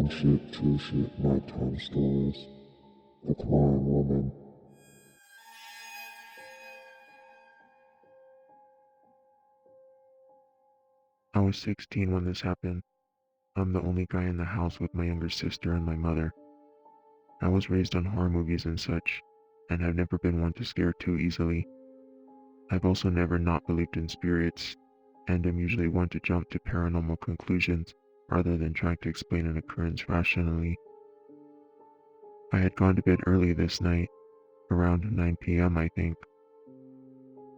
friendship, true shit, nighttime stories. The Crying Woman. I was 16 when this happened. I'm the only guy in the house with my younger sister and my mother. I was raised on horror movies and such, and have never been one to scare too easily. I've also never not believed in spirits, and am usually one to jump to paranormal conclusions rather than trying to explain an occurrence rationally. I had gone to bed early this night, around 9 p.m. I think.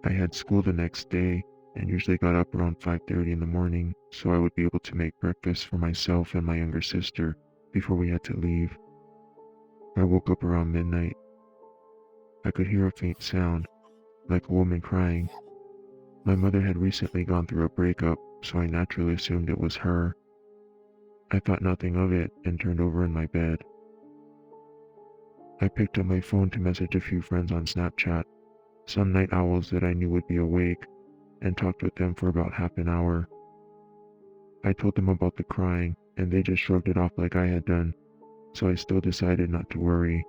I had school the next day and usually got up around 5:30 in the morning so I would be able to make breakfast for myself and my younger sister before we had to leave. I woke up around midnight. I could hear a faint sound, like a woman crying. My mother had recently gone through a breakup, so I naturally assumed it was her. I thought nothing of it and turned over in my bed. I picked up my phone to message a few friends on Snapchat, some night owls that I knew would be awake, and talked with them for about half an hour. I told them about the crying, and they just shrugged it off like I had done, so I still decided not to worry.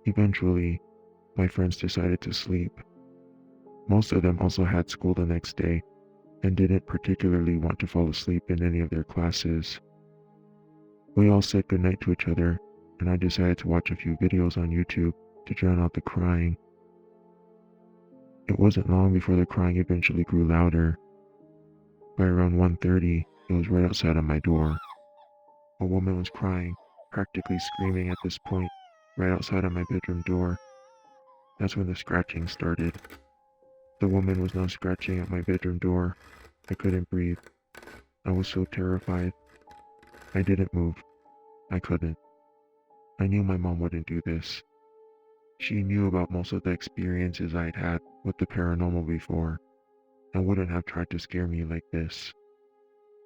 Eventually, my friends decided to sleep. Most of them also had school the next day, and didn't particularly want to fall asleep in any of their classes. We all said goodnight to each other, and I decided to watch a few videos on YouTube to drown out the crying. It wasn't long before the crying eventually grew louder. By around 1:30, it was right outside of my door. A woman was crying, practically screaming at this point, right outside of my bedroom door. That's when the scratching started. The woman was now scratching at my bedroom door. I couldn't breathe. I was so terrified. I didn't move. I couldn't. I knew my mom wouldn't do this. She knew about most of the experiences I'd had with the paranormal before, and wouldn't have tried to scare me like this.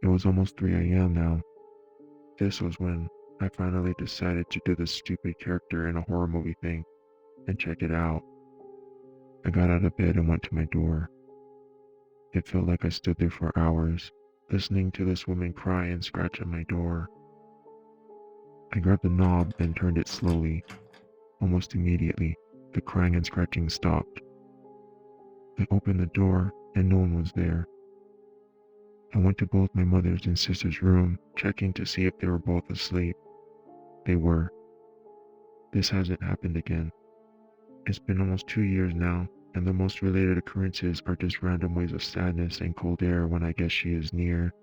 It was almost 3 a.m. now. This was when I finally decided to do the stupid character in a horror movie thing and check it out. I got out of bed and went to my door. It felt like I stood there for hours, listening to this woman cry and scratch at my door. I grabbed the knob and turned it slowly. Almost immediately, the crying and scratching stopped. I opened the door and no one was there. I went to both my mother's and sister's room, checking to see if they were both asleep. They were. This hasn't happened again. It's been almost 2 years now, and the most related occurrences are just random waves of sadness and cold air when I guess she is near.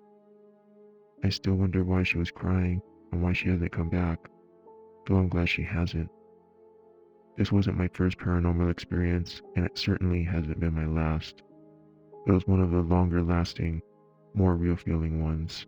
I still wonder why she was crying and why she hasn't come back, though I'm glad she hasn't. This wasn't my first paranormal experience, and it certainly hasn't been my last. It was one of the longer lasting, more real feeling ones.